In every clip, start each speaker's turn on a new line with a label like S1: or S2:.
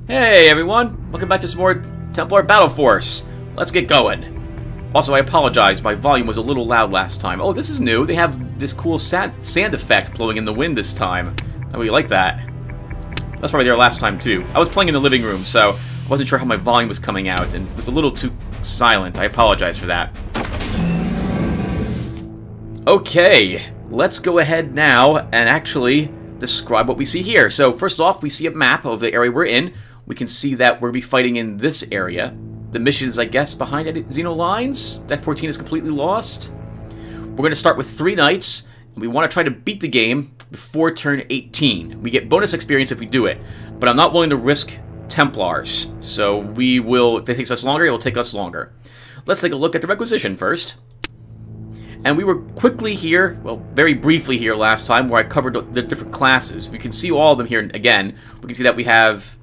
S1: Hey everyone, welcome back to some more Templar Battle Force. Let's get going. Also, I apologize, my volume was a little loud last time. Oh, this is new. They have this cool sand effect blowing in the wind this time. I really like that. That's probably there last time too. I was playing in the living room, so I wasn't sure how my volume was coming out, and it was a little too silent. I apologize for that. Okay, let's go ahead now and actually describe what we see here. So first off, we see a map of the area we're in. We can see that we'll be fighting in this area. The mission is, I guess, behind Xeno lines. Deck 14 is completely lost. We're going to start with 3 knights, and we want to try to beat the game before turn 18. We get bonus experience if we do it, but I'm not willing to risk Templars. So we will, if it takes us longer, it will take us longer. Let's take a look at the requisition first. And we were quickly here, well, very briefly here last time, where I covered the different classes. We can see all of them here again. We can see that we have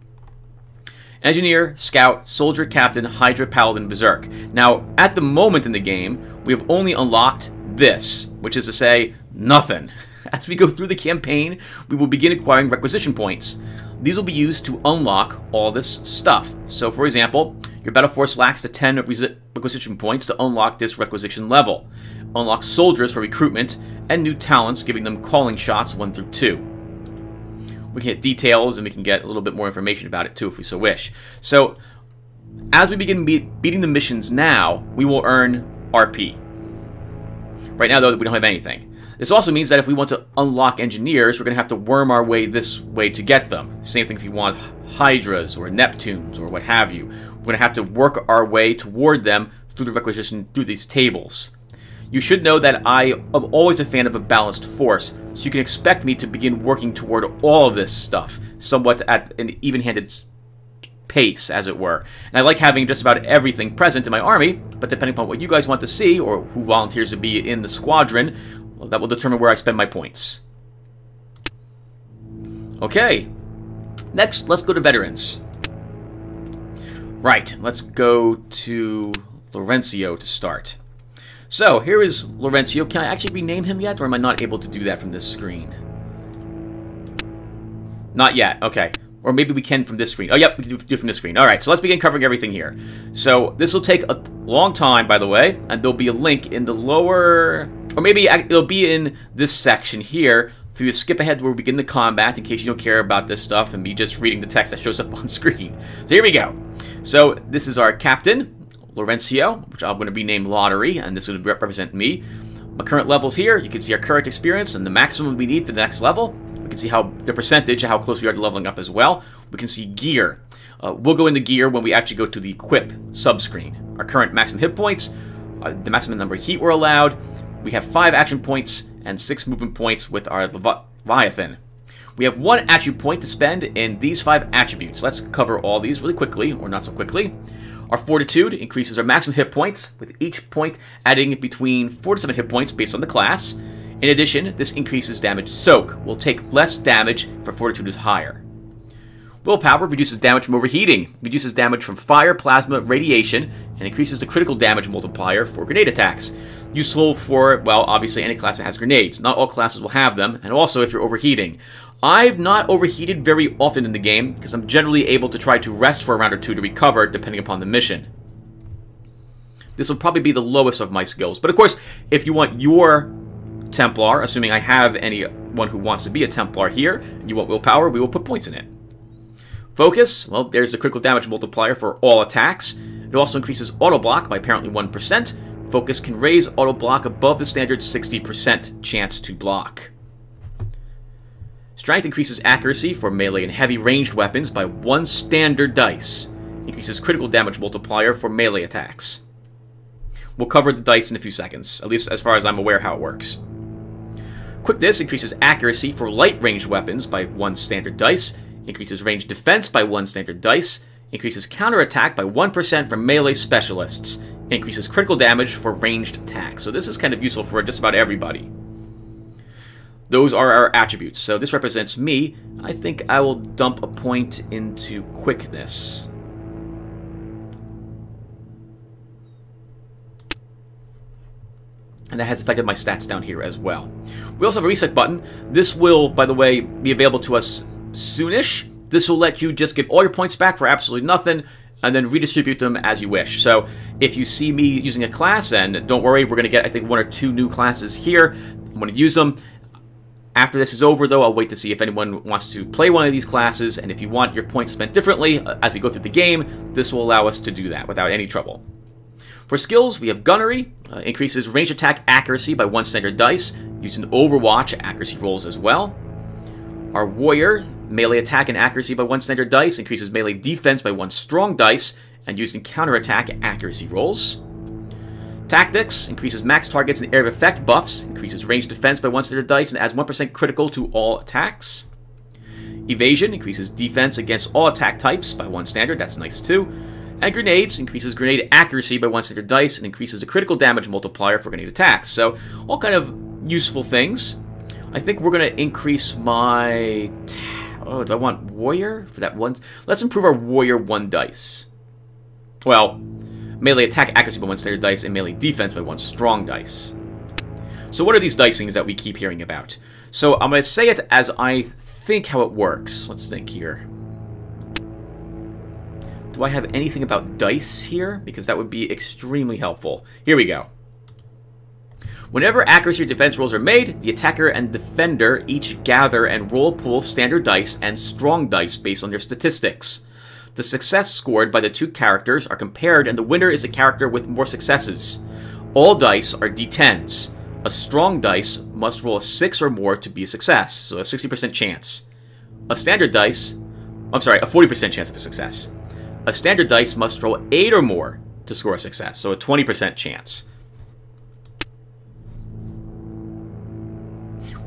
S1: Engineer, Scout, Soldier, Captain, Hydra, Paladin, Berserk. Now, at the moment in the game, we have only unlocked this, which is to say, nothing. As we go through the campaign, we will begin acquiring requisition points. These will be used to unlock all this stuff. So, for example, your Battle Force lacks the 10 requisition points to unlock this requisition level. Unlock soldiers for recruitment, and new talents, giving them calling shots 1 through 2. We can get details, and we can get a little bit more information about it too, if we so wish. So, as we begin beating the missions now, we will earn RP. Right now, though, we don't have anything. This also means that if we want to unlock engineers, we're going to have to worm our way this way to get them. Same thing if you want Hydras, or Neptunes, or what have you. We're going to have to work our way toward them through the requisition, through these tables. You should know that I am always a fan of a balanced force, so you can expect me to begin working toward all of this stuff, somewhat at an even-handed pace, as it were. And I like having just about everything present in my army, but depending upon what you guys want to see, or who volunteers to be in the squadron, well, that will determine where I spend my points. Okay, next, let's go to veterans. Right, let's go to Laurencio to start. So, here is Laurencio. Can I actually rename him yet, or am I not able to do that from this screen? Not yet, okay. Or maybe we can from this screen. Oh, yep, we can do it from this screen. Alright, so let's begin covering everything here. So, this will take a long time, by the way, and there'll be a link in the lower... Or maybe it'll be in this section here, for you to skip ahead where we begin the combat, in case you don't care about this stuff, and be just reading the text that shows up on screen. So, here we go. So, this is our captain, Laurencio, which I'm going to rename Lotaeri, and this would represent me. My current levels here, you can see our current experience and the maximum we need for the next level. We can see how the percentage, how close we are to leveling up as well. We can see gear. We'll go into gear when we actually go to the equip subscreen. Our current maximum hit points, the maximum number of heat we're allowed. We have 5 action points and 6 movement points with our Leviathan. We have 1 attribute point to spend in these 5 attributes. Let's cover all these really quickly, or not so quickly. Our Fortitude increases our maximum hit points, with each point adding between 4 to 7 hit points based on the class. In addition, this increases damage soak. We'll take less damage if Fortitude is higher. Willpower reduces damage from overheating, reduces damage from fire, plasma, radiation, and increases the critical damage multiplier for grenade attacks. Useful for, well, obviously any class that has grenades. Not all classes will have them, and also if you're overheating. I've not overheated very often in the game, because I'm generally able to try to rest for a round or 2 to recover, depending upon the mission. This will probably be the lowest of my skills. But of course, if you want your Templar, assuming I have anyone who wants to be a Templar here, and you want willpower, we will put points in it. Focus, well, there's the critical damage multiplier for all attacks. It also increases auto block by apparently 1%. Focus can raise auto block above the standard 60% chance to block. Strength increases accuracy for melee and heavy ranged weapons by 1 standard dice. Increases critical damage multiplier for melee attacks. We'll cover the dice in a few seconds, at least as far as I'm aware how it works. Quickness increases accuracy for light ranged weapons by 1 standard dice. Increases range defense by 1 standard dice. Increases counterattack by 1% for melee specialists. Increases critical damage for ranged attacks. So this is kind of useful for just about everybody. Those are our attributes. So this represents me. I think I will dump a point into quickness. And that has affected my stats down here as well. We also have a reset button. This will, by the way, be available to us soonish. This will let you just get all your points back for absolutely nothing, and then redistribute them as you wish. So if you see me using a class, and don't worry, we're going to get, I think, 1 or 2 new classes here. I'm going to use them. After this is over, though, I'll wait to see if anyone wants to play one of these classes, and if you want your points spent differently as we go through the game, this will allow us to do that without any trouble. For skills, we have Gunnery, increases range attack accuracy by 1 standard dice, using Overwatch accuracy rolls as well. Our Warrior, melee attack and accuracy by 1 standard dice, increases melee defense by 1 strong dice, and using counterattack accuracy rolls. Tactics, increases max targets and area of effect buffs, increases range defense by 1 standard dice, and adds 1% critical to all attacks. Evasion, increases defense against all attack types by 1 standard, that's nice too. And Grenades, increases grenade accuracy by 1 standard dice, and increases the critical damage multiplier for grenade attacks. So, all kind of useful things. I think we're going to increase my... Oh, do I want Warrior for that one? Let's improve our Warrior 1 dice. Well, melee attack accuracy by 1 standard dice and melee defense by 1 strong dice. So what are these dicings that we keep hearing about? So I'm going to say it as I think how it works. Let's think here. Do I have anything about dice here? Because that would be extremely helpful. Here we go. Whenever accuracy or defense rolls are made, the attacker and defender each gather and roll a pool of standard dice and strong dice based on their statistics. The success scored by the 2 characters are compared, and the winner is the character with more successes. All dice are d10s. A strong dice must roll a 6 or more to be a success, so a 60% chance. A standard dice... I'm sorry, a 40% chance of a success. A standard dice must roll 8 or more to score a success, so a 20% chance.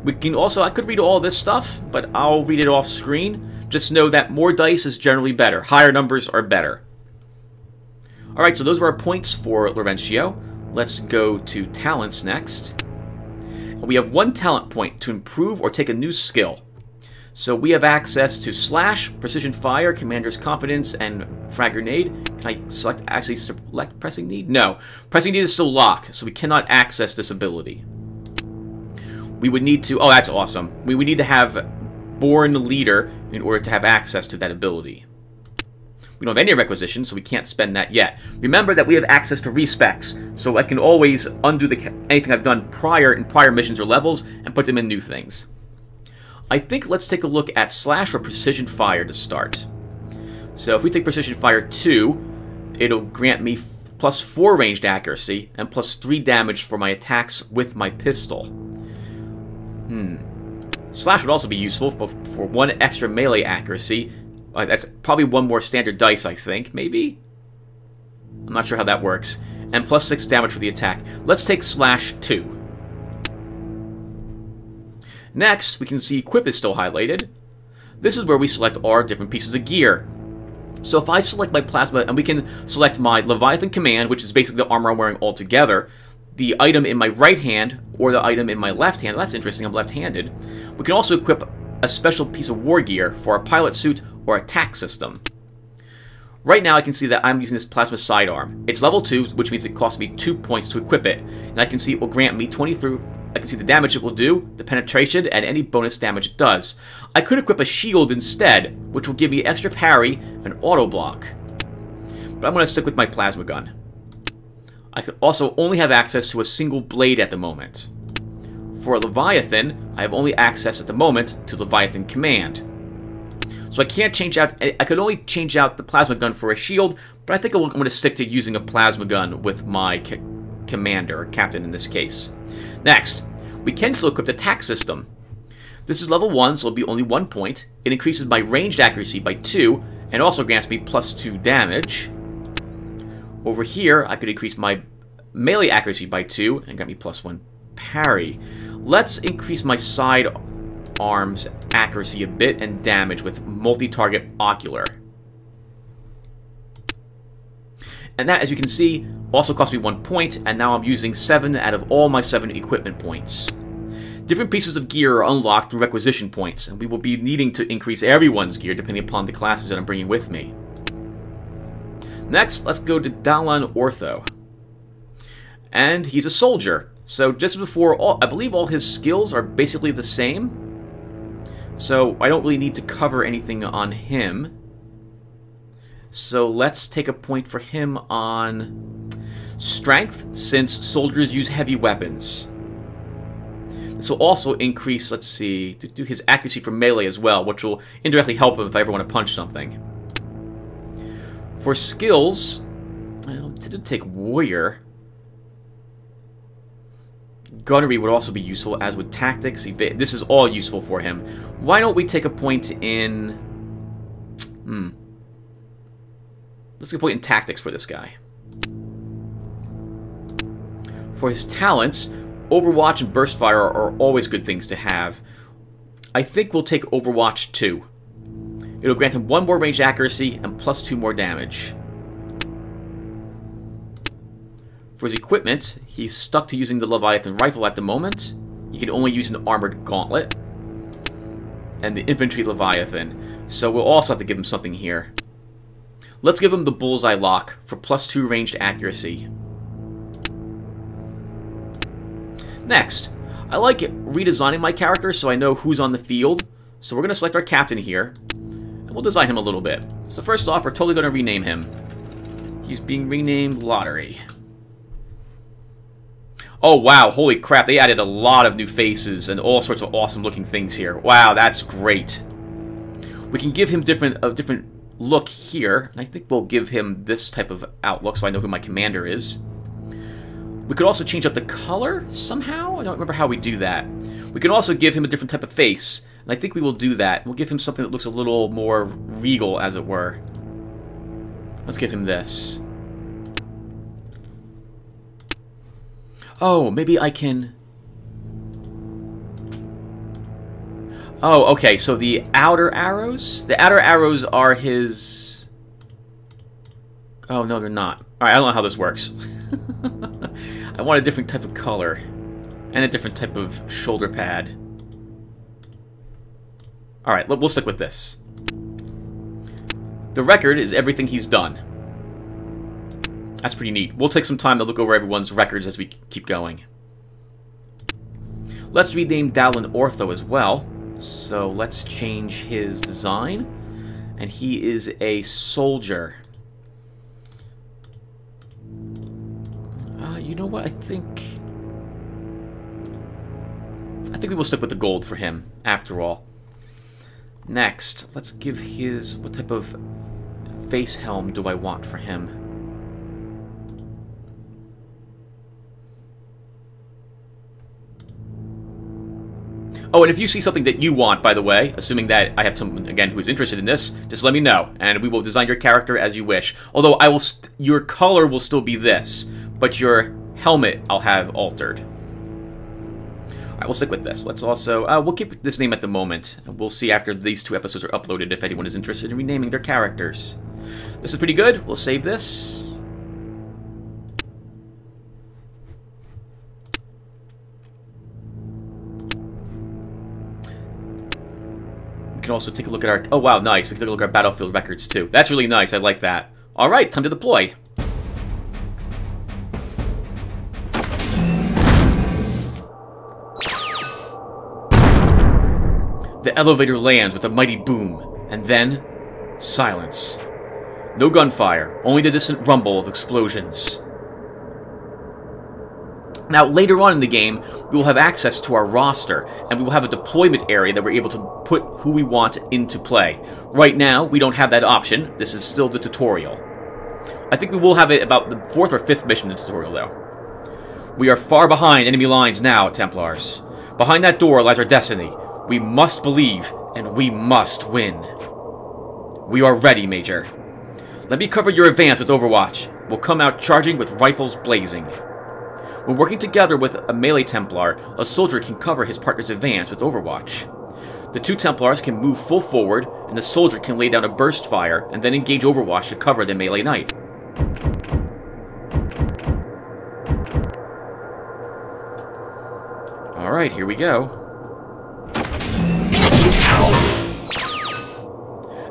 S1: We can also, I could read all this stuff, but I'll read it off screen. Just know that more dice is generally better. Higher numbers are better. Alright, so those were our points for Laurencio. Let's go to talents next. We have 1 talent point to improve or take a new skill. So we have access to Slash, Precision Fire, Commander's Confidence, and Frag Grenade. Can I actually select Pressing Need? No. Pressing Need is still locked, so we cannot access this ability. We would need to... Oh, that's awesome. We would need to have Born Leader in order to have access to that ability. We don't have any requisitions, so we can't spend that yet. Remember that we have access to respecs, so I can always undo anything I've done in prior missions or levels and put them in new things. I think let's take a look at Slash or Precision Fire to start. So if we take Precision Fire 2, it'll grant me plus 4 ranged accuracy and plus 3 damage for my attacks with my pistol. Slash would also be useful for 1 extra melee accuracy. That's probably 1 more standard dice, I think, maybe? I'm not sure how that works. And plus 6 damage for the attack. Let's take Slash 2. Next, we can see Equip is still highlighted. This is where we select our different pieces of gear. So if I select my Plasma, and we can select my Leviathan Command, which is basically the armor I'm wearing all together, the item in my right hand, or the item in my left hand. That's interesting, I'm left-handed. We can also equip a special piece of war gear for our pilot suit or attack system. Right now I can see that I'm using this Plasma Sidearm. It's level 2, which means it costs me 2 points to equip it. And I can see it will grant me 23... I can see the damage it will do, the penetration, and any bonus damage it does. I could equip a shield instead, which will give me extra parry and auto block. But I'm going to stick with my plasma gun. I could also only have access to a single blade at the moment. For Leviathan, I have only access at the moment to Leviathan Command. So I can't change out... I could only change out the plasma gun for a shield, but I think I'm going to stick to using a plasma gun with my commander, or captain in this case. Next, we can still equip the attack system. This is level 1, so it'll be only 1 point. It increases my ranged accuracy by 2, and also grants me plus 2 damage. Over here, I could increase my melee accuracy by 2, and grant me plus 1 parry. Let's increase my side arms accuracy a bit and damage with multi-target ocular. And that, as you can see, also cost me 1 point, and now I'm using 7 out of all my 7 equipment points. Different pieces of gear are unlocked through requisition points, and we will be needing to increase everyone's gear depending upon the classes that I'm bringing with me. Next, let's go to Dalan Ortho. And he's a soldier, so just before, I believe all his skills are basically the same. So I don't really need to cover anything on him. So let's take a point for him on strength, since soldiers use heavy weapons. This will also increase, let's see, to do his accuracy for melee as well, which will indirectly help him if I ever want to punch something. For skills, I'll take warrior. Gunnery would also be useful, as would tactics. This is all useful for him. Why don't we take a point in... Let's take a point in tactics for this guy. For his talents, Overwatch and Burst Fire are always good things to have. I think we'll take Overwatch 2. It'll grant him 1 more ranged accuracy and plus 2 more damage. For his equipment, he's stuck to using the Leviathan rifle at the moment. He can only use an armored gauntlet. And the infantry Leviathan. So we'll also have to give him something here. Let's give him the Bullseye Lock for plus 2 ranged accuracy. Next, I like redesigning my character so I know who's on the field. So we're going to select our captain here. And we'll design him a little bit. So first off, we're totally going to rename him. He's being renamed Lotaeri. Oh, wow. Holy crap. They added a lot of new faces and all sorts of awesome looking things here. Wow, that's great. We can give him a different look here. And I think we'll give him this type of outlook so I know who my commander is. We could also change up the color somehow. I don't remember how we do that. We can also give him a different type of face. And I think we will do that. We'll give him something that looks a little more regal, as it were. Let's give him this. Oh, maybe I can... Oh, okay, so the outer arrows? The outer arrows are his... Oh, no, they're not. Alright, I don't know how this works. I want a different type of color. And a different type of shoulder pad. Alright, we'll stick with this. The record is everything he's done. That's pretty neat. We'll take some time to look over everyone's records as we keep going. Let's rename Dallin Ortho as well. So let's change his design. And he is a soldier. You know what? I think we will stick with the gold for him, after all. Next, let's give his... What type of face helm do I want for him? Oh, and if you see something that you want, by the way, assuming that I have someone, again, who is interested in this, just let me know, and we will design your character as you wish. Although, your color will still be this, but your helmet I'll have altered. Alright, we'll stick with this. Let's also... we'll keep this name at the moment. We'll see after these 2 episodes are uploaded if anyone is interested in renaming their characters. This is pretty good. We'll save this. We can also take a look at our... Oh, wow, nice. We can take a look at our battlefield records, too. That's really nice. I like that. Alright, time to deploy. The elevator lands with a mighty boom, and then, silence. No gunfire, only the distant rumble of explosions. Now, later on in the game, we will have access to our roster, and we will have a deployment area that we're able to put who we want into play. Right now, we don't have that option. This is still the tutorial. I think we will have it about the 4th or 5th mission in the tutorial, though. We are far behind enemy lines now, Templars. Behind that door lies our destiny. We must believe, and we must win. We are ready, Major. Let me cover your advance with Overwatch. We'll come out charging with rifles blazing. When working together with a melee Templar, a soldier can cover his partner's advance with Overwatch. The 2 Templars can move full forward, and the soldier can lay down a burst fire, and then engage Overwatch to cover the melee knight. Alright, here we go.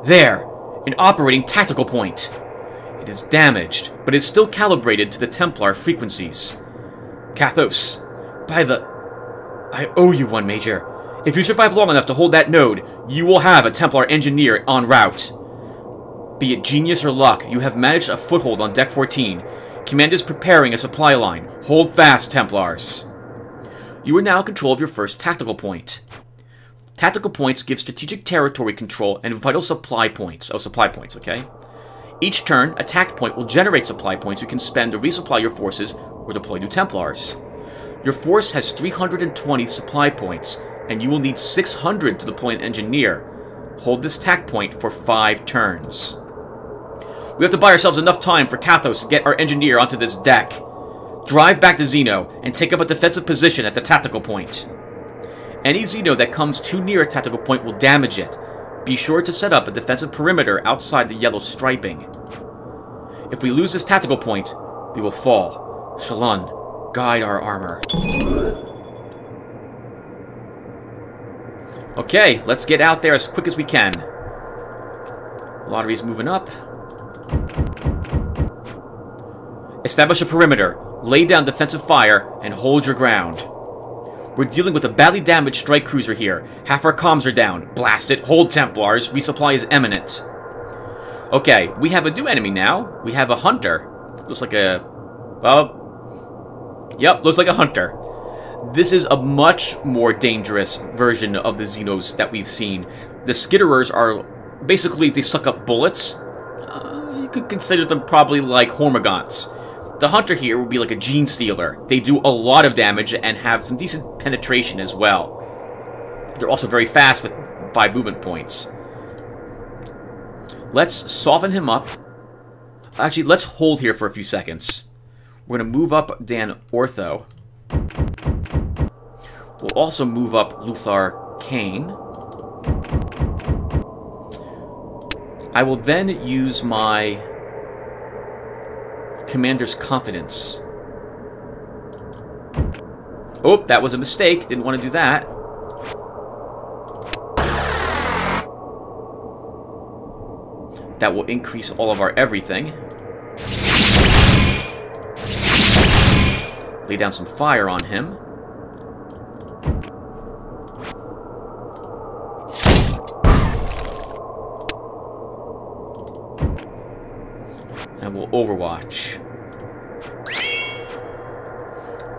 S1: There! An operating tactical point! It is damaged, but is still calibrated to the Templar frequencies. Kathos, by the... I owe you one, Major. If you survive long enough to hold that node, You will have a Templar engineer en route. Be it genius or luck, you have managed a foothold on Deck 14. Command is preparing a supply line. Hold fast, Templars. You are now in control of your first tactical point. Tactical points give strategic territory control and vital supply points. Oh, supply points, okay. Each turn, a tact point will generate supply points you can spend to resupply your forces or deploy new Templars. Your force has 320 supply points, and you will need 600 to deploy an engineer. Hold this tact point for 5 turns. We have to buy ourselves enough time for Kathos to get our engineer onto this deck. Drive back to Xeno and take up a defensive position at the tactical point. Any Xeno that comes too near a tactical point will damage it. Be sure to set up a defensive perimeter outside the yellow striping. If we lose this tactical point, we will fall. Shalon, guide our armor. Okay, let's get out there as quick as we can. Lotaeri's moving up. Establish a perimeter, lay down defensive fire, and hold your ground. We're dealing with a badly damaged strike cruiser here. Half our comms are down. Blast it. Hold, Templars. Resupply is imminent. Okay, we have a new enemy now. We have a hunter. Looks like a... well... yep, looks like a hunter. This is a much more dangerous version of the Xenos that we've seen. The skitterers are... basically, they suck up bullets. You could consider them probably like Hormagaunts. The hunter here would be like a gene stealer. They do a lot of damage and have some decent penetration as well. They're also very fast with 5 movement points. Let's soften him up. Actually, let's hold here for a few seconds. We're going to move up Dan Ortho. We'll also move up Luthar Kane. I will then use my Commander's Confidence. Oh, that was a mistake. Didn't want to do that. That will increase all of our everything. Lay down some fire on him. And we'll overwatch.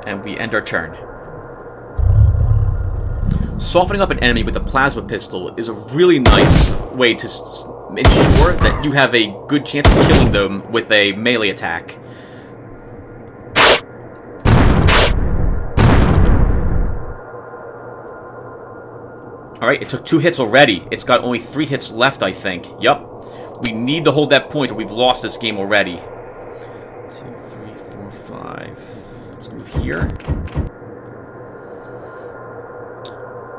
S1: And we end our turn. Softening up an enemy with a plasma pistol is a really nice way to ensure that you have a good chance of killing them with a melee attack. Alright, it took 2 hits already. It's got only 3 hits left, I think. Yup. We need to hold that point or we've lost this game already. 2, 3, 4, 5. Let's move here.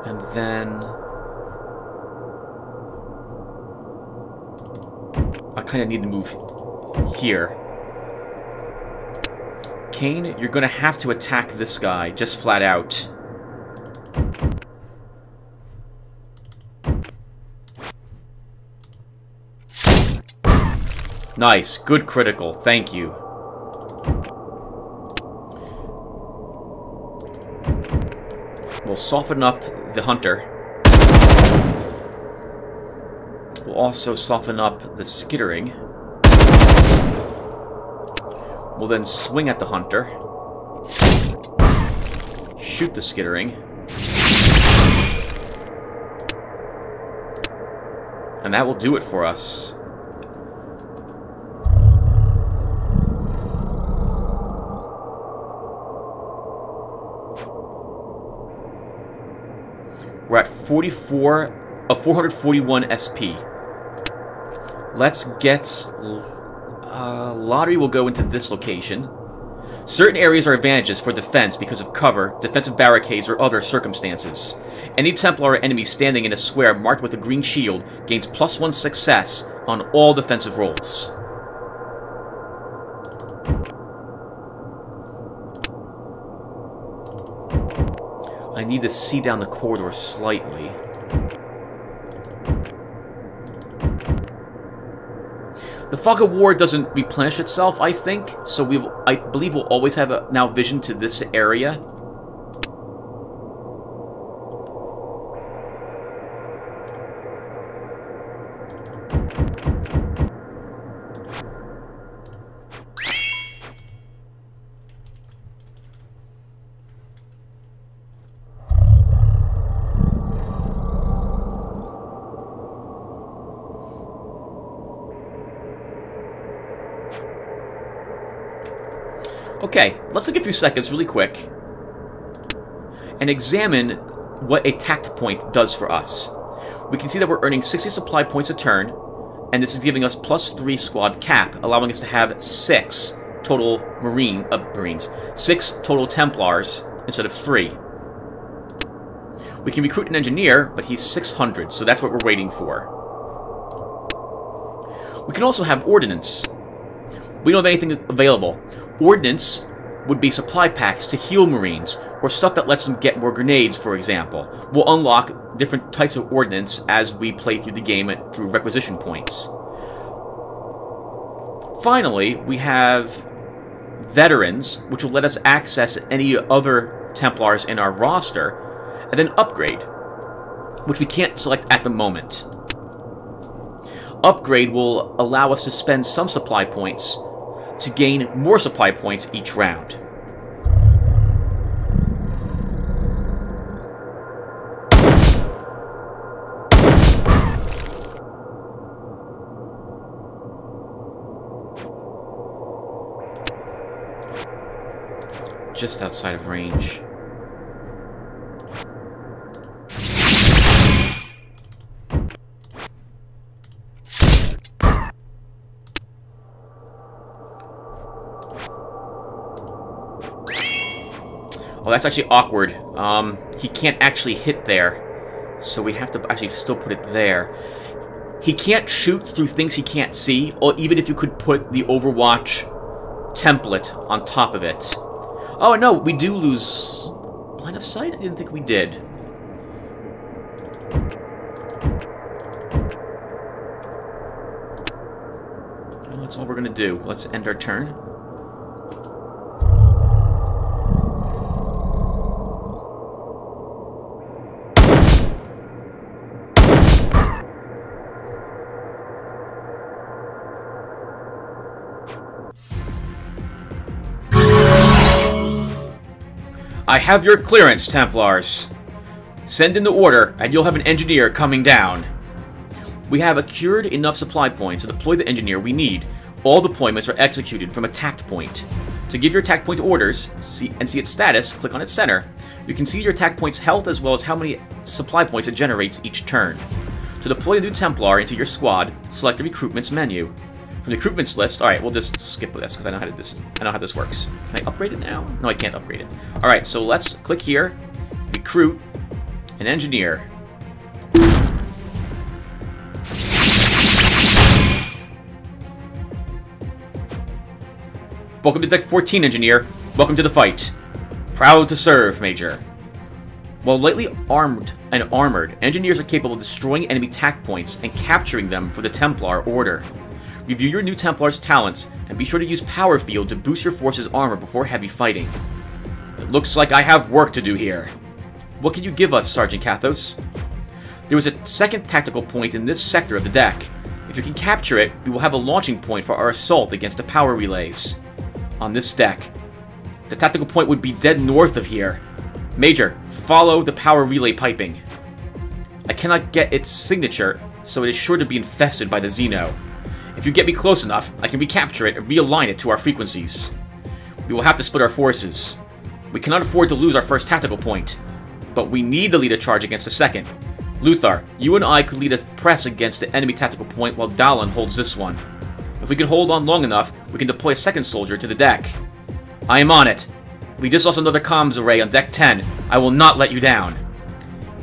S1: And then... I kind of need to move here. Kane, you're going to have to attack this guy, just flat out. Nice. Good critical. Thank you. We'll soften up the hunter. We'll also soften up the skittering. We'll then swing at the hunter. Shoot the skittering. And that will do it for us. We're at 441 SP. Let's get... Lotaeri will go into this location. Certain areas are advantages for defense because of cover, defensive barricades, or other circumstances. Any Templar or enemy standing in a square marked with a green shield gains +1 success on all defensive rolls. I need to see down the corridor slightly. The Fog of War doesn't replenish itself, I think, so I believe we'll always have now vision to this area. Okay, let's take a few seconds really quick and examine what a tact point does for us. We can see that we're earning 60 supply points a turn, and this is giving us +3 squad cap, allowing us to have 6 total Marines. 6 total Templars instead of 3. We can recruit an engineer, but he's 600, so that's what we're waiting for. We can also have ordnance. We don't have anything available. Ordnance would be supply packs to heal Marines, or stuff that lets them get more grenades, for example. We'll unlock different types of ordnance as we play through the game through requisition points. Finally, we have veterans, which will let us access any other Templars in our roster, and then upgrade, which we can't select at the moment. Upgrade will allow us to spend some supply points to gain more supply points each round. Just outside of range. Oh, that's actually awkward. He can't actually hit there, so we have to actually still put it there. He can't shoot through things he can't see, or even if you could put the Overwatch template on top of it. Oh, no, we do lose line of sight? I didn't think we did. Well, that's all we're going to do. Let's end our turn. I have your clearance, Templars. Send in the order, and you'll have an engineer coming down. We have accrued enough supply points to deploy the engineer we need. All deployments are executed from a tact point. To give your tact point orders and see its status, click on its center. You can see your tact point's health as well as how many supply points it generates each turn. To deploy a new Templar into your squad, select the recruitments menu. From the recruitments list, alright, we'll just skip this because I know how this works. Can I upgrade it now? No, I can't upgrade it. Alright, so let's click here, recruit an engineer. Welcome to Deck 14, engineer. Welcome to the fight. Proud to serve, Major. While lightly armed and armored, engineers are capable of destroying enemy tact points and capturing them for the Templar Order. Review your new Templar's talents, and be sure to use Power Field to boost your force's armor before heavy fighting. It looks like I have work to do here. What can you give us, Sergeant Kathos? There was a second tactical point in this sector of the deck. If you can capture it, we will have a launching point for our assault against the power relays. On this deck. The tactical point would be dead north of here. Major, follow the power relay piping. I cannot get its signature, so it is sure to be infested by the Xeno. If you get me close enough, I can recapture it and realign it to our frequencies. We will have to split our forces. We cannot afford to lose our first tactical point, but we need to lead a charge against the second. Luthar, you and I could lead a press against the enemy tactical point while Dallin holds this one. If we can hold on long enough, we can deploy a second soldier to the deck. I am on it. We just lost another comms array on Deck 10. I will not let you down.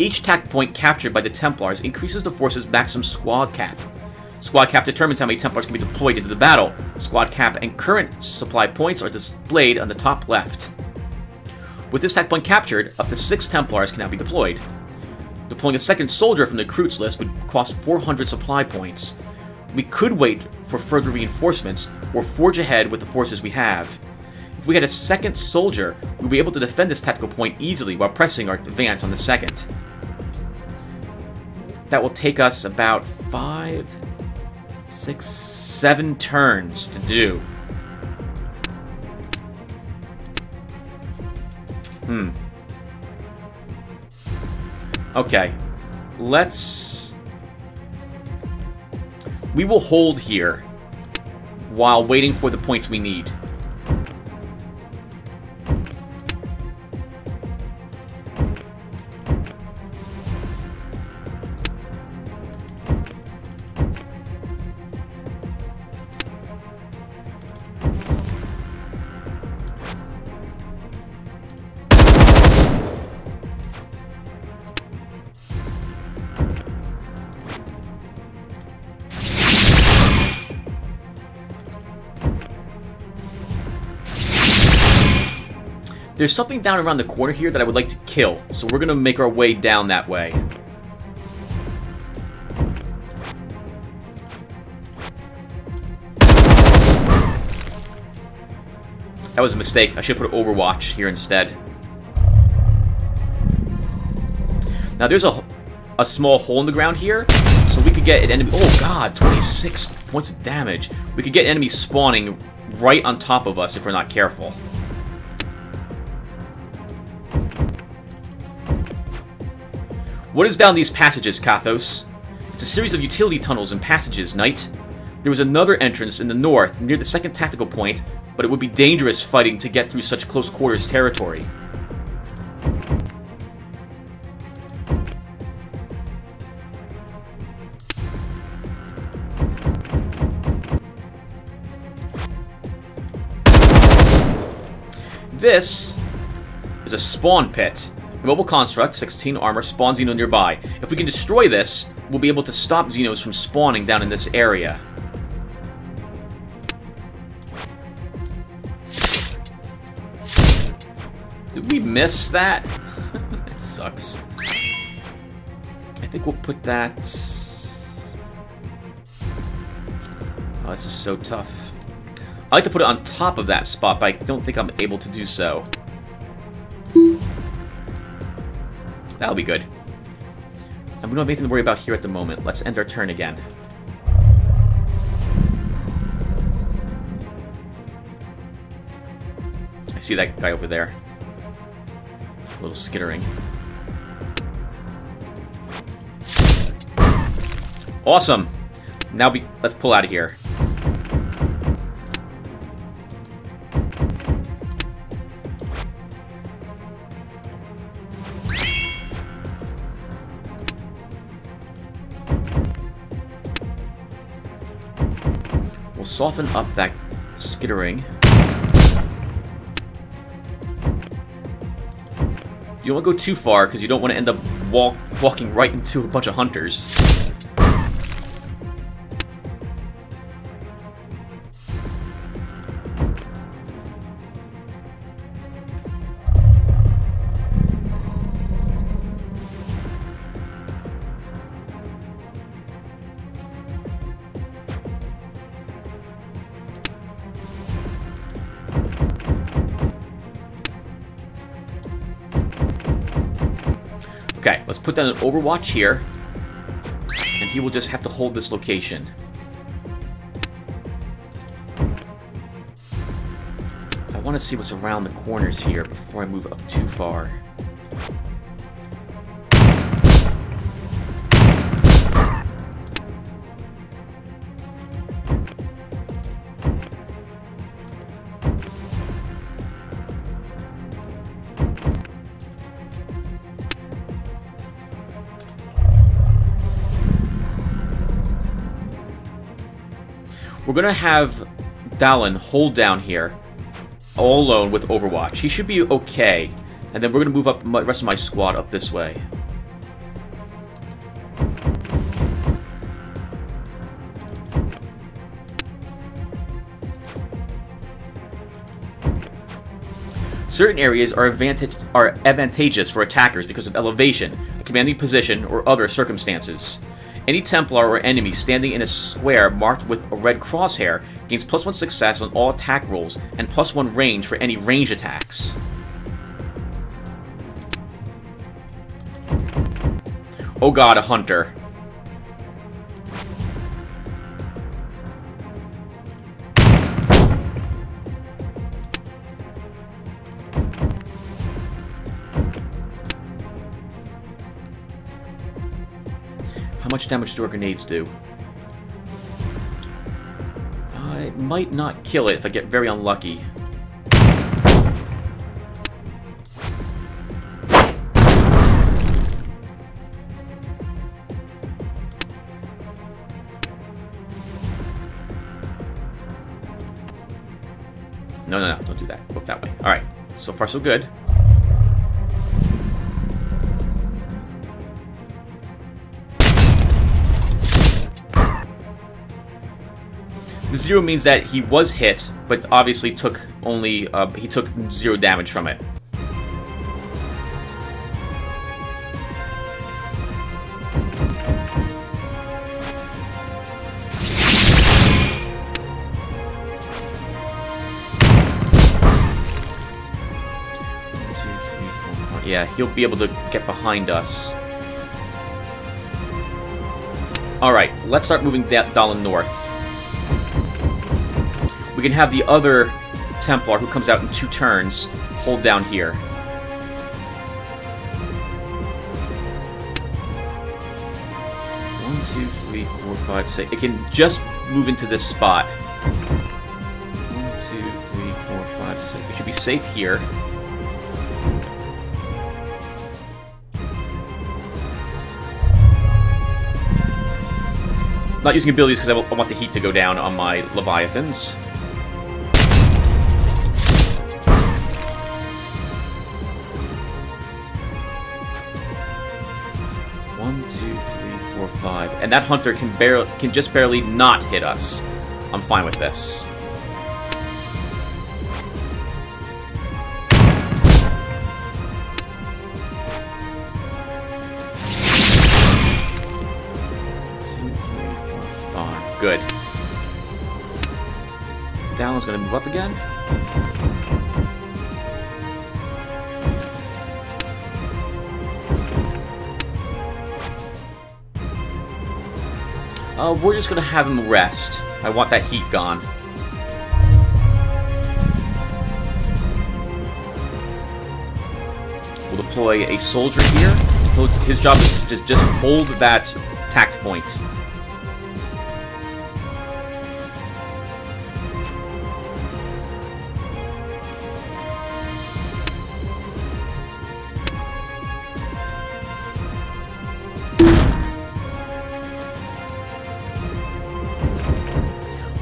S1: Each tact point captured by the Templars increases the force's maximum squad cap. Squad cap determines how many Templars can be deployed into the battle. Squad cap and current supply points are displayed on the top left. With this tact point captured, up to 6 Templars can now be deployed. Deploying a second soldier from the recruits list would cost 400 supply points. We could wait for further reinforcements, or forge ahead with the forces we have. If we had a second soldier, we'd be able to defend this tactical point easily while pressing our advance on the second. That will take us about 5, 6, 7 turns to do. Okay. We will hold here while waiting for the points we need. There's something down around the corner here that I would like to kill, so we're going to make our way down that way. That was a mistake. I should put Overwatch here instead. Now there's a small hole in the ground here, so we could get an enemy... Oh god, 26 points of damage. We could get enemies spawning right on top of us if we're not careful. What is down these passages, Kathos? It's a series of utility tunnels and passages, Knight. There was another entrance in the north, near the second tactical point, but it would be dangerous fighting to get through such close quarters territory. This is a spawn pit. A mobile construct, 16 armor, spawn Xeno nearby. If we can destroy this, we'll be able to stop Xenos from spawning down in this area. Did we miss that? That sucks. I think we'll put that... Oh, this is so tough. I like to put it on top of that spot, but I don't think I'm able to do so. That'll be good. And we don't have anything to worry about here at the moment. Let's end our turn again. I see that guy over there. A little skittering. Awesome! Now let's pull out of here. We'll soften up that skittering. You don't want to go too far, because you don't want to end up walking right into a bunch of hunters. Okay, let's put down an Overwatch here, and he will just have to hold this location. I want to see what's around the corners here before I move up too far. We're going to have Dallin hold down here, all alone with Overwatch. He should be okay. And then we're going to move up the rest of my squad up this way. Certain areas are advantageous for attackers because of elevation, a commanding position, or other circumstances. Any Templar or enemy standing in a square marked with a red crosshair gains +1 success on all attack rolls and +1 range for any range attacks. Oh god, a hunter. How much damage do our grenades do? It might not kill it if I get very unlucky. No, don't do that. Go that way. Alright, so far so good. The 0 means that he was hit, but obviously took only he took 0 damage from it. Yeah, he'll be able to get behind us. Alright, let's start moving down north. We can have the other Templar, who comes out in 2 turns, hold down here. One, 2, 3, 4, 5, 6. It can just move into this spot. 1, 2, 3, 4, 5, 6. We should be safe here. Not using abilities because I want the heat to go down on my Leviathans. One, 2, 3, 4, 5. And that hunter can just barely not hit us. I'm fine with this. Good. Down's gonna move up again. We're just gonna have him rest. I want that heat gone. We'll deploy a soldier here. His job is to just hold that tact point.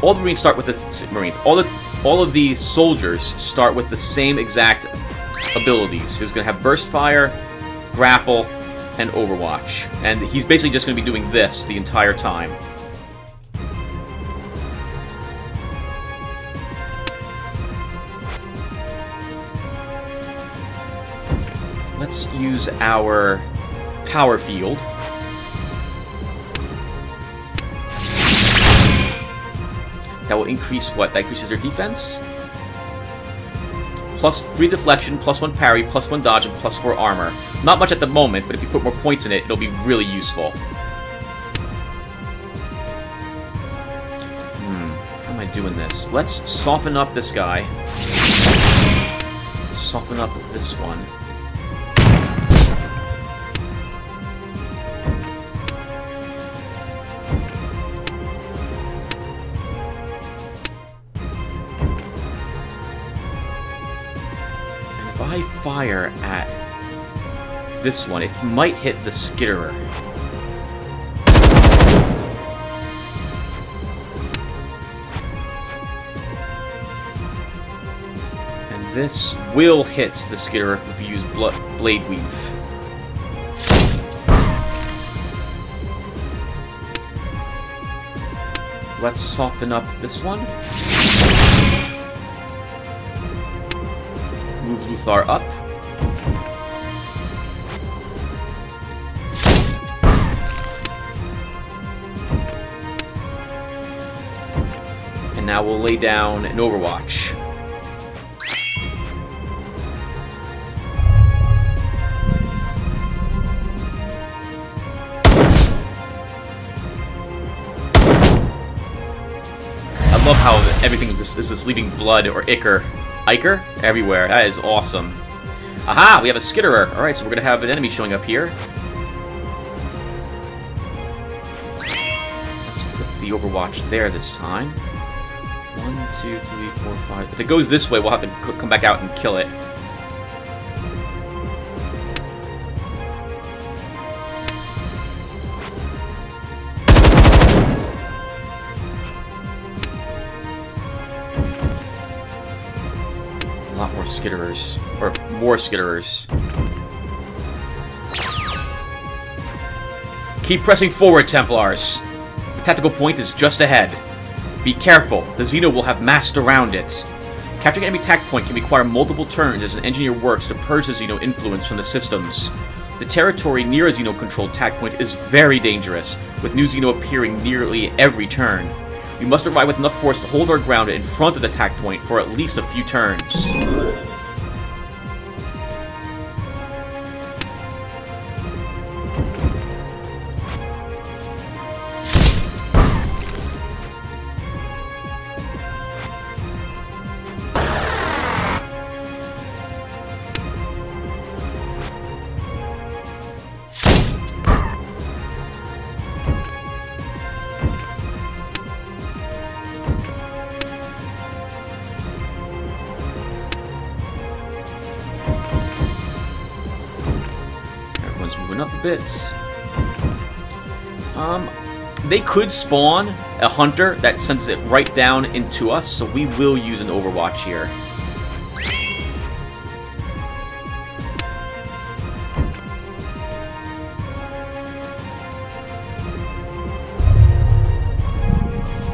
S1: All the Marines start with the Marines. All of the soldiers start with the same exact abilities. He's going to have burst fire, grapple, and overwatch. And he's basically just going to be doing this the entire time. Let's use our power field. That will increase what? That increases their defense? Plus 3 deflection, plus 1 parry, plus 1 dodge, and plus 4 armor. Not much at the moment, but if you put more points in it, it'll be really useful. How am I doing this? Let's soften up this guy. Soften up this one. If I fire at this one, it might hit the skitterer. And this will hit the skitterer if you use blade weave. Let's soften up this one. Move Luthar up. And now we'll lay down an Overwatch. I love how everything is just leaving blood or ichor everywhere. That is awesome. Aha! We have a skitterer. Alright, so we're gonna have an enemy showing up here. Let's put the Overwatch there this time. 1, 2, 3, 4, 5. If it goes this way, we'll have to come back out and kill it. More skitterers, or more skitterers. Keep pressing forward, Templars. The tactical point is just ahead. Be careful, the Xeno will have massed around it. Capturing enemy tact point can require multiple turns as an engineer works to purge the Xeno influence from the systems. The territory near a Xeno-controlled tact point is very dangerous, with new Xeno appearing nearly every turn. We must arrive with enough force to hold our ground in front of the tact point for at least a few turns. up a bit. They could spawn a hunter that sends it right down into us, so we will use an Overwatch here.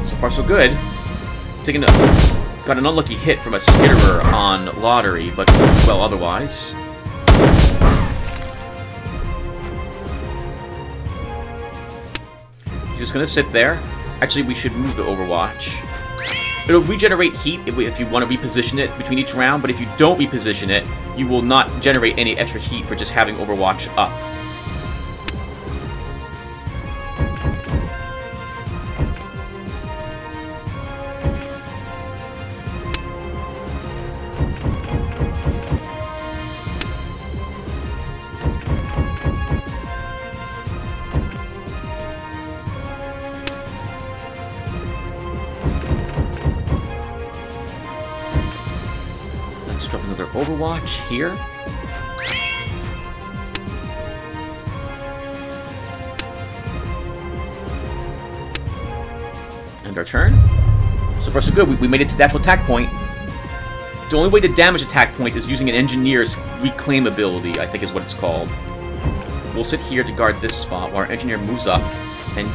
S1: So far, so good. Got an unlucky hit from a skitterer on Lotaeri, but well otherwise. He's just gonna sit there. Actually, we should move the Overwatch. It'll regenerate heat if you want to reposition it between each round, but if you don't reposition it, you will not generate any extra heat for just having Overwatch up. Drop another Overwatch here. End our turn. So far so good. We made it to the actual attack point. The only way to damage attack point is using an engineer's reclaim ability, I think is what it's called. We'll sit here to guard this spot while our engineer moves up. And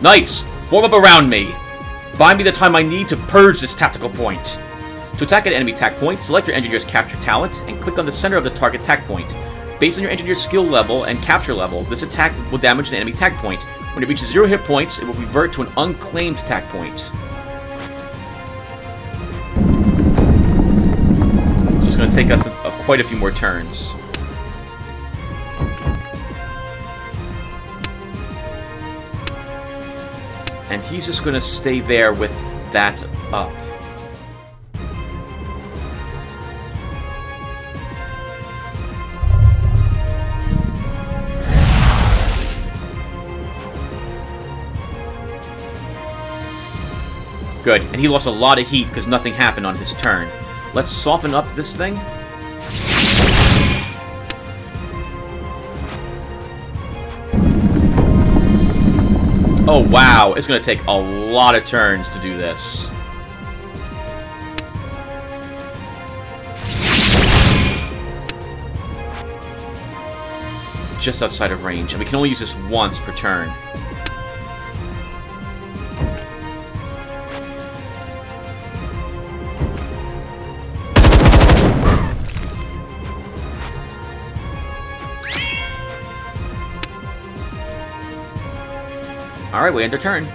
S1: Knights, form up around me. Buy me the time I need to purge this tactical point. To attack an enemy attack point, select your engineer's capture talent and click on the center of the target attack point. Based on your engineer's skill level and capture level, this attack will damage the enemy attack point. When it reaches 0 hit points, it will revert to an unclaimed attack point. So it's going to take us quite a few more turns. And he's just going to stay there with that up. Good, and he lost a lot of heat because nothing happened on his turn. Let's soften up this thing. Oh wow, it's going to take a lot of turns to do this. Just outside of range, and we can only use this once per turn. Alright, we end our turn.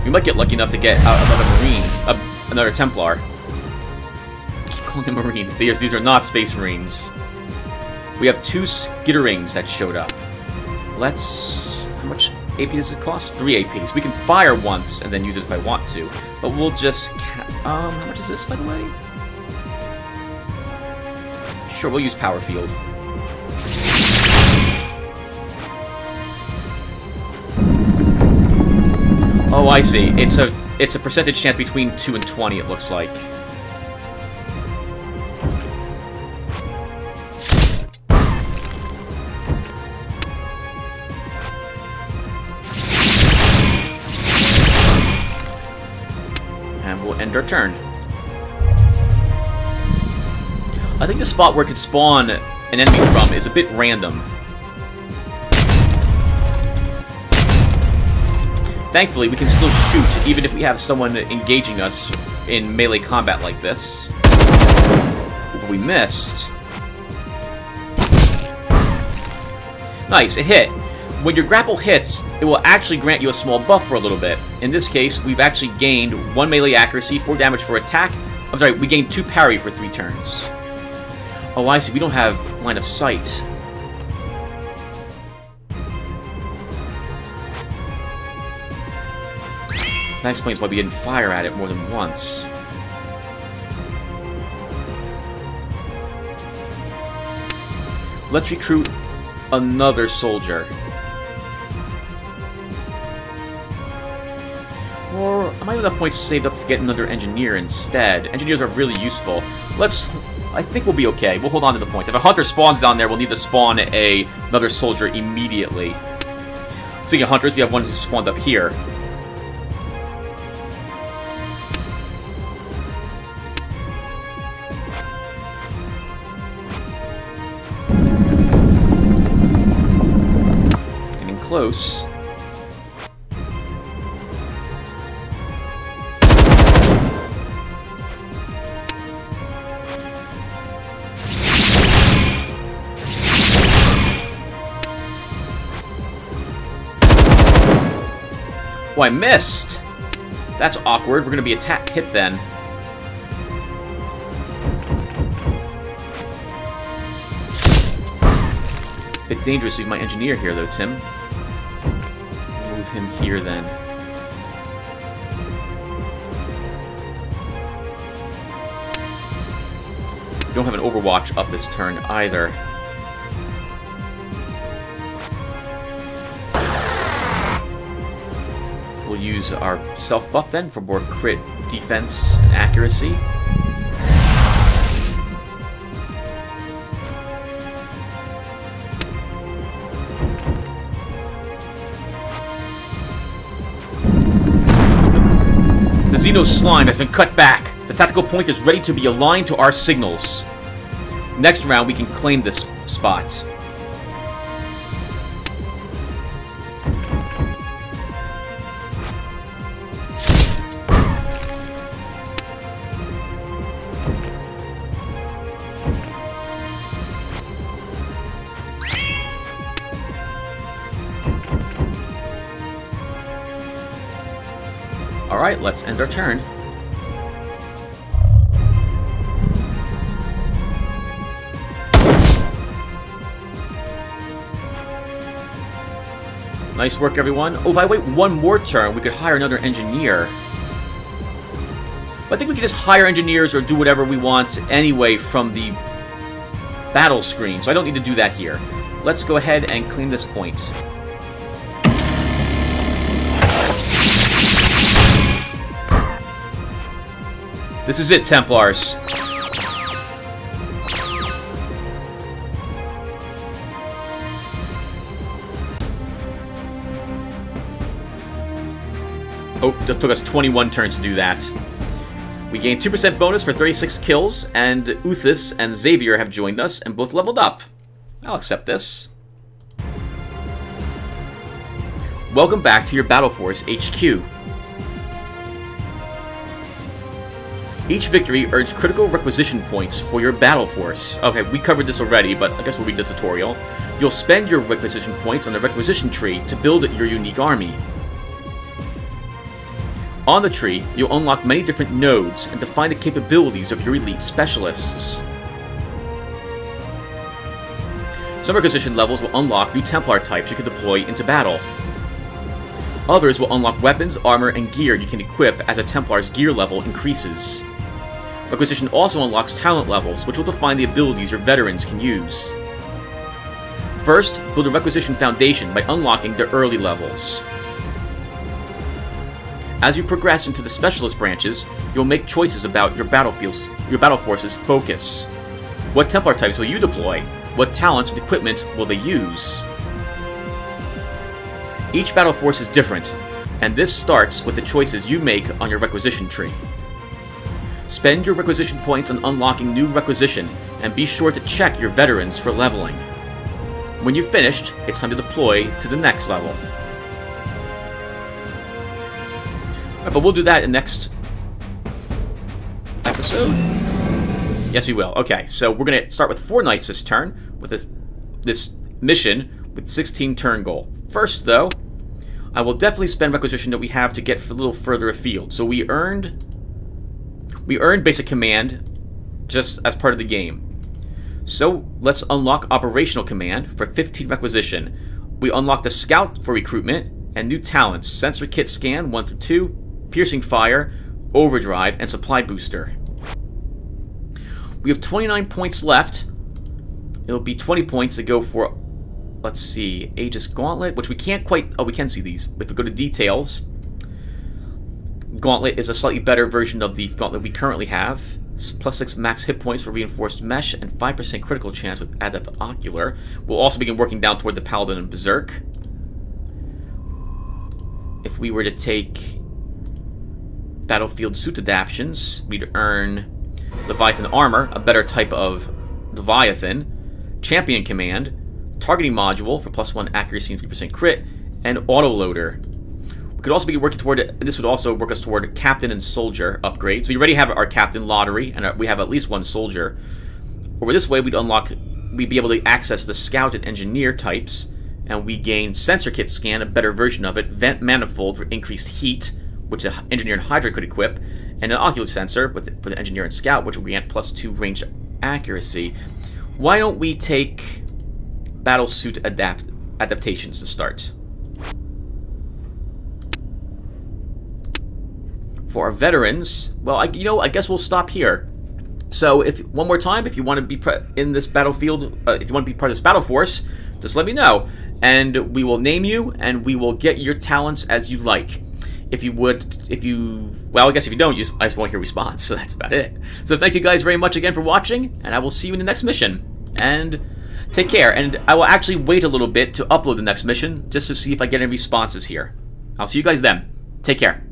S1: We might get lucky enough to get out another Marine. Another Templar. I keep calling them Marines. These are not Space Marines. We have 2 skitterings that showed up. Let's... How much AP does it cost? 3 APs. We can fire once and then use it if I want to. But we'll just... how much is this, by the way? Sure, we'll use Power Field. Oh, I see. It's a percentage chance between 2 and 20, it looks like. And we'll end our turn. I think the spot where it could spawn an enemy from is a bit random. Thankfully, we can still shoot, even if we have someone engaging us in melee combat like this. Ooh, but we missed. Nice, it hit. When your grapple hits, it will actually grant you a small buff for a little bit. In this case, we've actually gained 1 melee accuracy, 4 damage for attack. I'm sorry, we gained 2 parry for 3 turns. Oh, I see, we don't have line of sight. That explains why we didn't fire at it more than once. Let's recruit another soldier. Or I might have enough points saved up to get another engineer instead. Engineers are really useful. Let's I think we'll be okay. We'll hold on to the points. If a hunter spawns down there, we'll need to spawn another soldier immediately. Speaking of hunters, we have one who spawns up here. Getting close. Oh, I missed! That's awkward. We're gonna be hit then. Bit dangerous to leave my engineer here, though, Tim. Move him here, then. We don't have an Overwatch up this turn, either. We'll use our self-buff then for more crit, defense, and accuracy. The Xenos slime has been cut back. The tactical point is ready to be aligned to our signals. Next round, we can claim this spot. Alright, let's end our turn. Nice work, everyone. Oh, if I wait one more turn, we could hire another engineer. But I think we can just hire engineers or do whatever we want anyway from the battle screen, so I don't need to do that here. Let's go ahead and claim this point. This is it, Templars. Oh, that took us 21 turns to do that. We gained 2% bonus for 36 kills, and Uthis and Xavier have joined us and both leveled up. I'll accept this. Welcome back to your Battle Force HQ. Each victory earns critical requisition points for your Battle Force. Okay, we covered this already, but I guess we'll read the tutorial. You'll spend your requisition points on the requisition tree to build your unique army. On the tree, you'll unlock many different nodes and define the capabilities of your elite specialists. Some requisition levels will unlock new Templar types you can deploy into battle. Others will unlock weapons, armor, and gear you can equip as a Templar's gear level increases. Requisition also unlocks talent levels, which will define the abilities your veterans can use. First, build a requisition foundation by unlocking the early levels. As you progress into the specialist branches, you'll make choices about your battle force's focus. What Templar types will you deploy? What talents and equipment will they use? Each battle force is different, and this starts with the choices you make on your requisition tree. Spend your requisition points on unlocking new requisition, and be sure to check your veterans for leveling. When you've finished, it's time to deploy to the next level. Alright, but we'll do that in next episode. Yes, we will. Okay, so we're going to start with 4 knights this turn, with this mission with 16 turn goal. First, though, I will definitely spend requisition that we have to get a little further afield. So we earned basic command just as part of the game. So let's unlock operational command for 15 requisition. We unlock the scout for recruitment and new talents: sensor kit scan 1 through 2, piercing fire, overdrive, and supply booster. We have 29 points left. It'll be 20 points to go for, let's see, Aegis Gauntlet, which we can't quite, oh, we can see these. If we go to details, Gauntlet is a slightly better version of the Gauntlet we currently have. +6 max hit points for reinforced mesh, and 5% critical chance with adept ocular. We'll also begin working down toward the paladin and berserk. If we were to take battlefield suit adaptions, we'd earn Leviathan armor, a better type of Leviathan, champion command, targeting module for +1 accuracy and 3% crit, and autoloader. We could also be working toward, this would also work us toward captain and soldier upgrades. We already have our captain, Lotaeri, and we have at least one soldier. Over this way, we'd be able to access the scout and engineer types, and we gain sensor kit scan, a better version of it, vent manifold for increased heat, which the engineer and hydra could equip, and an ocular sensor for the engineer and scout, which will grant +2 range accuracy. Why don't we take battle suit adaptations to start? For our veterans, well, I guess we'll stop here. So, one more time, if you want to be in this battlefield, if you want to be part of this battle force, just let me know, and we will name you, and we will get your talents as you like. Well, I guess if you don't, I just won't hear response, so that's about it. So thank you guys very much again for watching, and I will see you in the next mission. And take care, and I will actually wait a little bit to upload the next mission, just to see if I get any responses here. I'll see you guys then. Take care.